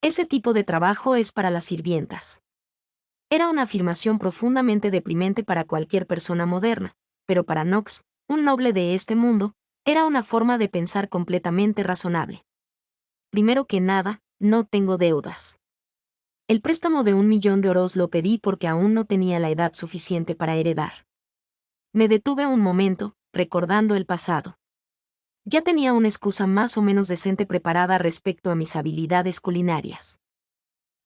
Ese tipo de trabajo es para las sirvientas. Era una afirmación profundamente deprimente para cualquier persona moderna, pero para Knox, un noble de este mundo, era una forma de pensar completamente razonable. Primero que nada, no tengo deudas. El préstamo de 1 millón de oros lo pedí porque aún no tenía la edad suficiente para heredar. Me detuve un momento, recordando el pasado. Ya tenía una excusa más o menos decente preparada respecto a mis habilidades culinarias.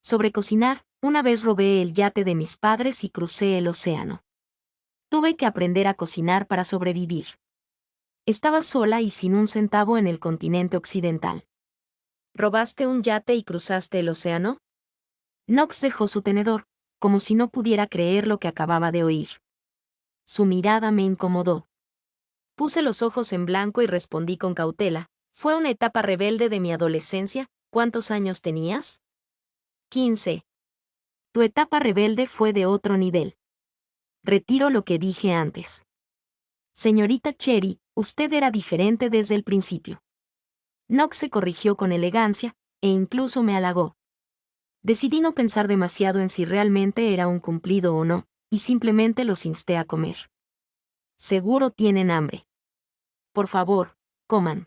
Sobre cocinar, una vez robé el yate de mis padres y crucé el océano. Tuve que aprender a cocinar para sobrevivir. Estaba sola y sin un centavo en el continente occidental. ¿Robaste un yate y cruzaste el océano? Knox dejó su tenedor, como si no pudiera creer lo que acababa de oír. Su mirada me incomodó. Puse los ojos en blanco y respondí con cautela. Fue una etapa rebelde de mi adolescencia. ¿Cuántos años tenías? 15. Tu etapa rebelde fue de otro nivel. Retiro lo que dije antes. Señorita Cherry, usted era diferente desde el principio. Knox se corrigió con elegancia, e incluso me halagó. Decidí no pensar demasiado en si realmente era un cumplido o no, y simplemente los insté a comer. Seguro tienen hambre. Por favor, coman.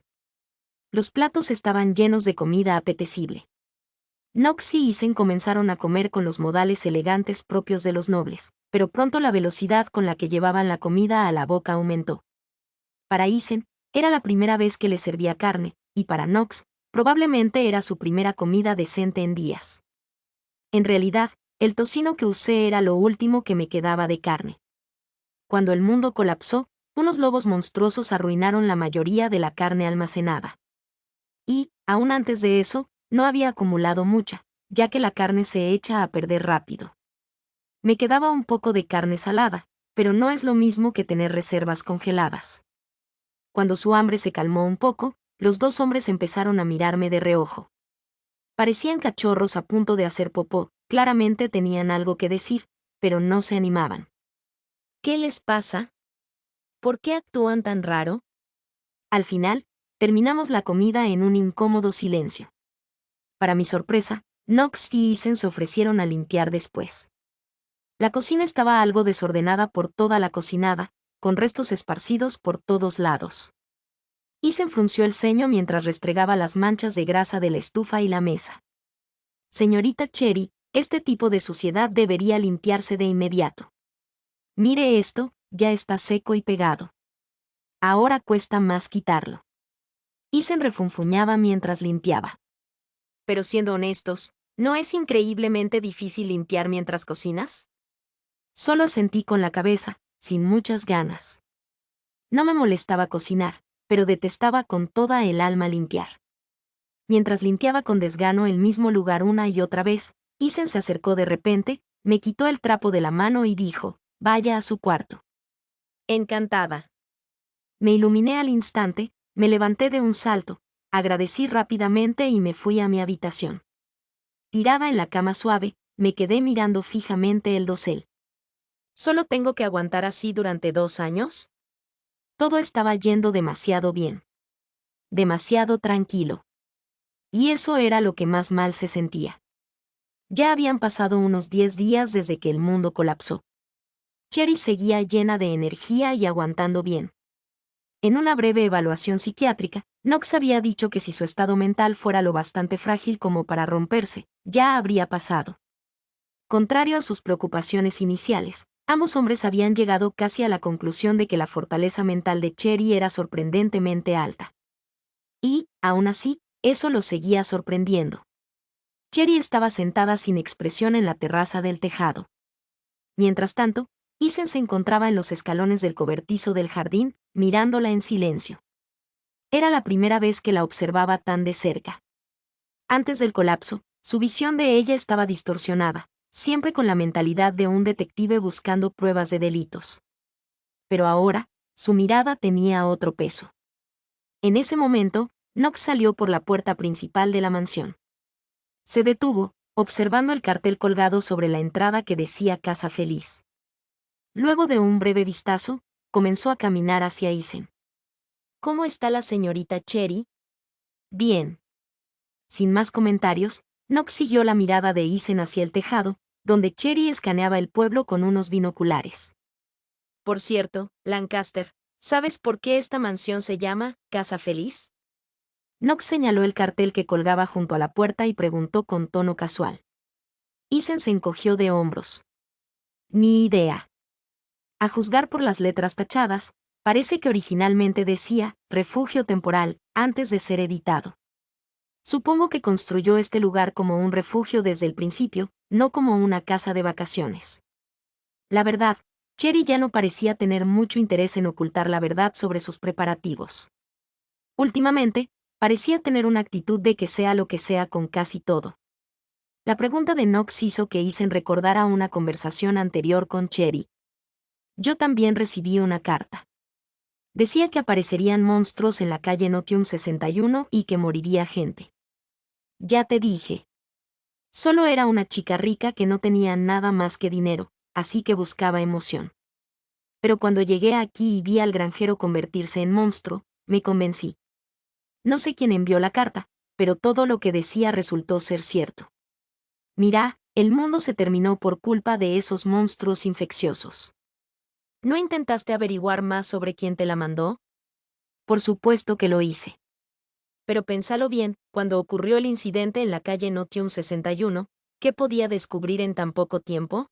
Los platos estaban llenos de comida apetecible. Knox y Isen comenzaron a comer con los modales elegantes propios de los nobles, pero pronto la velocidad con la que llevaban la comida a la boca aumentó. Para Isen, era la primera vez que le servía carne, y para Knox, probablemente era su primera comida decente en días. En realidad, el tocino que usé era lo último que me quedaba de carne. Cuando el mundo colapsó, unos lobos monstruosos arruinaron la mayoría de la carne almacenada. Y, aún antes de eso, no había acumulado mucha, ya que la carne se echa a perder rápido. Me quedaba un poco de carne salada, pero no es lo mismo que tener reservas congeladas. Cuando su hambre se calmó un poco, los dos hombres empezaron a mirarme de reojo. Parecían cachorros a punto de hacer popó, claramente tenían algo que decir, pero no se animaban. ¿Qué les pasa? ¿Por qué actúan tan raro? Al final, terminamos la comida en un incómodo silencio. Para mi sorpresa, Knox y Isen se ofrecieron a limpiar después. La cocina estaba algo desordenada por toda la cocinada, con restos esparcidos por todos lados. Isen frunció el ceño mientras restregaba las manchas de grasa de la estufa y la mesa. Señorita Cherry, este tipo de suciedad debería limpiarse de inmediato. Mire esto, ya está seco y pegado. Ahora cuesta más quitarlo. Isen refunfuñaba mientras limpiaba. Pero siendo honestos, ¿no es increíblemente difícil limpiar mientras cocinas? Solo asentí con la cabeza, sin muchas ganas. No me molestaba cocinar, pero detestaba con toda el alma limpiar. Mientras limpiaba con desgano el mismo lugar una y otra vez, Isen se acercó de repente, me quitó el trapo de la mano y dijo, vaya a su cuarto. Encantada. Me iluminé al instante, me levanté de un salto, agradecí rápidamente y me fui a mi habitación. Tirada en la cama suave, me quedé mirando fijamente el dosel. ¿Solo tengo que aguantar así durante 2 años? Todo estaba yendo demasiado bien. Demasiado tranquilo. Y eso era lo que más mal se sentía. Ya habían pasado unos 10 días desde que el mundo colapsó. Cherry seguía llena de energía y aguantando bien. En una breve evaluación psiquiátrica, Knox había dicho que si su estado mental fuera lo bastante frágil como para romperse, ya habría pasado. Contrario a sus preocupaciones iniciales, ambos hombres habían llegado casi a la conclusión de que la fortaleza mental de Cherry era sorprendentemente alta. Y, aún así, eso los seguía sorprendiendo. Cherry estaba sentada sin expresión en la terraza del tejado. Mientras tanto, Isen se encontraba en los escalones del cobertizo del jardín, mirándola en silencio. Era la primera vez que la observaba tan de cerca. Antes del colapso, su visión de ella estaba distorsionada, siempre con la mentalidad de un detective buscando pruebas de delitos. Pero ahora, su mirada tenía otro peso. En ese momento, Knox salió por la puerta principal de la mansión. Se detuvo, observando el cartel colgado sobre la entrada que decía Casa Feliz. Luego de un breve vistazo, comenzó a caminar hacia Isen. ¿Cómo está la señorita Cherry? Bien. Sin más comentarios, Knox siguió la mirada de Isen hacia el tejado, donde Cherry escaneaba el pueblo con unos binoculares. Por cierto, Lancaster, ¿sabes por qué esta mansión se llama Casa Feliz? Knox señaló el cartel que colgaba junto a la puerta y preguntó con tono casual. Isen se encogió de hombros. Ni idea. A juzgar por las letras tachadas, parece que originalmente decía refugio temporal, antes de ser editado. Supongo que construyó este lugar como un refugio desde el principio, no como una casa de vacaciones. La verdad, Cherry ya no parecía tener mucho interés en ocultar la verdad sobre sus preparativos. Últimamente, parecía tener una actitud de que sea lo que sea con casi todo. La pregunta de Knox hizo que Isen recordara una conversación anterior con Cherry. Yo también recibí una carta. Decía que aparecerían monstruos en la calle Notium 61 y que moriría gente. Ya te dije. Solo era una chica rica que no tenía nada más que dinero, así que buscaba emoción. Pero cuando llegué aquí y vi al granjero convertirse en monstruo, me convencí. No sé quién envió la carta, pero todo lo que decía resultó ser cierto. Mira, el mundo se terminó por culpa de esos monstruos infecciosos. ¿No intentaste averiguar más sobre quién te la mandó? Por supuesto que lo hice. Pero pensalo bien, cuando ocurrió el incidente en la calle Notium 61, ¿qué podía descubrir en tan poco tiempo?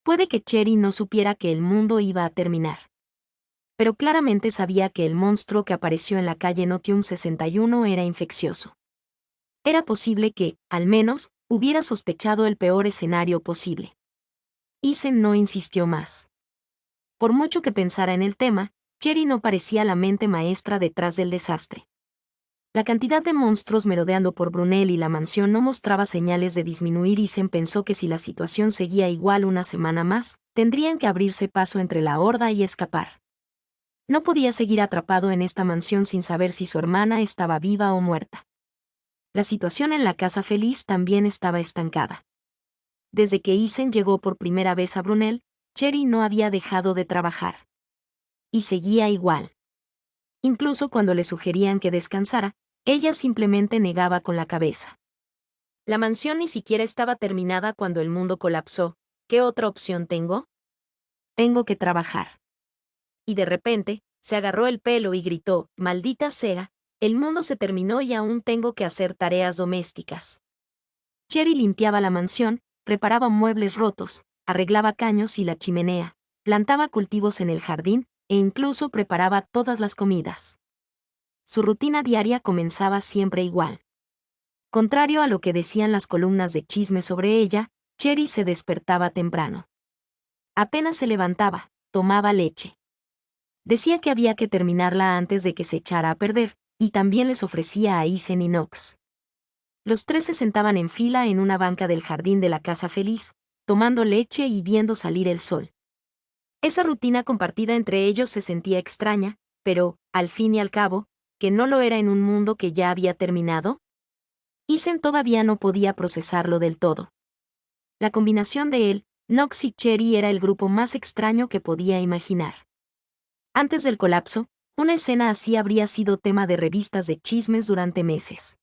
Puede que Cherry no supiera que el mundo iba a terminar. Pero claramente sabía que el monstruo que apareció en la calle Notium 61 era infeccioso. Era posible que, al menos, hubiera sospechado el peor escenario posible. Isen no insistió más. Por mucho que pensara en el tema, Cherry no parecía la mente maestra detrás del desastre. La cantidad de monstruos merodeando por Brunel y la mansión no mostraba señales de disminuir y Isen pensó que si la situación seguía igual una semana más, tendrían que abrirse paso entre la horda y escapar. No podía seguir atrapado en esta mansión sin saber si su hermana estaba viva o muerta. La situación en la Casa Feliz también estaba estancada. Desde que Isen llegó por primera vez a Brunel, Cherry no había dejado de trabajar. Y seguía igual. Incluso cuando le sugerían que descansara, ella simplemente negaba con la cabeza. La mansión ni siquiera estaba terminada cuando el mundo colapsó. ¿Qué otra opción tengo? Tengo que trabajar. Y de repente, se agarró el pelo y gritó, maldita sea, el mundo se terminó y aún tengo que hacer tareas domésticas. Cherry limpiaba la mansión, reparaba muebles rotos, arreglaba caños y la chimenea, plantaba cultivos en el jardín, e incluso preparaba todas las comidas. Su rutina diaria comenzaba siempre igual. Contrario a lo que decían las columnas de chisme sobre ella, Cherry se despertaba temprano. Apenas se levantaba, tomaba leche. Decía que había que terminarla antes de que se echara a perder, y también les ofrecía a Isen y Knox. Los tres se sentaban en fila en una banca del jardín de la Casa Feliz, tomando leche y viendo salir el sol. Esa rutina compartida entre ellos se sentía extraña, pero, al fin y al cabo, ¿que no lo era en un mundo que ya había terminado? Isen todavía no podía procesarlo del todo. La combinación de él, Knox y Cherry era el grupo más extraño que podía imaginar. Antes del colapso, una escena así habría sido tema de revistas de chismes durante meses.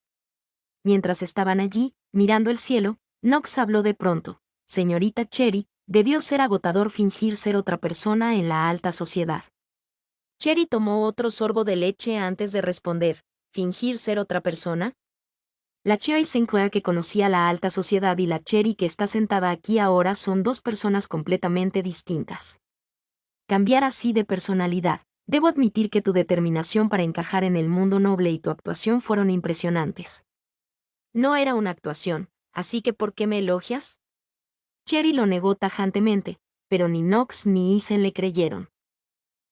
Mientras estaban allí, mirando el cielo, Knox habló de pronto. Señorita Cherry, debió ser agotador fingir ser otra persona en la alta sociedad. Cherry tomó otro sorbo de leche antes de responder. ¿Fingir ser otra persona? La Cherry Sinclair que conocía la alta sociedad y la Cherry que está sentada aquí ahora son dos personas completamente distintas. Cambiar así de personalidad. Debo admitir que tu determinación para encajar en el mundo noble y tu actuación fueron impresionantes. No era una actuación, así que ¿por qué me elogias? Cherry lo negó tajantemente, pero ni Knox ni Isen le creyeron.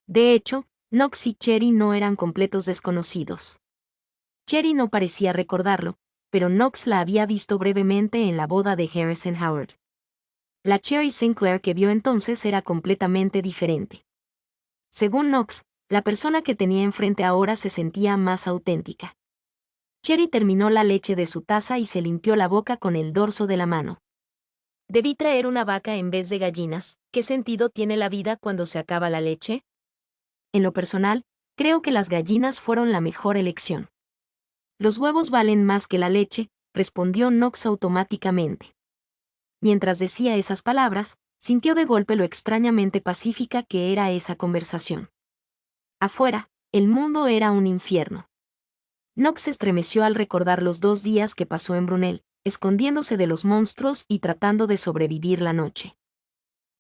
De hecho, Knox y Cherry no eran completos desconocidos. Cherry no parecía recordarlo, pero Knox la había visto brevemente en la boda de Harrison Howard. La Cherry Sinclair que vio entonces era completamente diferente. Según Knox, la persona que tenía enfrente ahora se sentía más auténtica. Cherry terminó la leche de su taza y se limpió la boca con el dorso de la mano. Debí traer una vaca en vez de gallinas. ¿Qué sentido tiene la vida cuando se acaba la leche? En lo personal, creo que las gallinas fueron la mejor elección. Los huevos valen más que la leche, respondió Knox automáticamente. Mientras decía esas palabras, sintió de golpe lo extrañamente pacífica que era esa conversación. Afuera, el mundo era un infierno. Knox se estremeció al recordar los 2 días que pasó en Brunel, escondiéndose de los monstruos y tratando de sobrevivir la noche.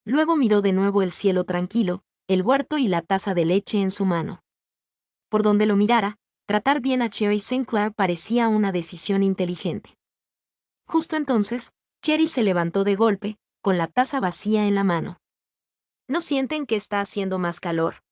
Luego miró de nuevo el cielo tranquilo, el huerto y la taza de leche en su mano. Por donde lo mirara, tratar bien a Cherry Sinclair parecía una decisión inteligente. Justo entonces, Cherry se levantó de golpe, con la taza vacía en la mano. ¿No sienten que está haciendo más calor?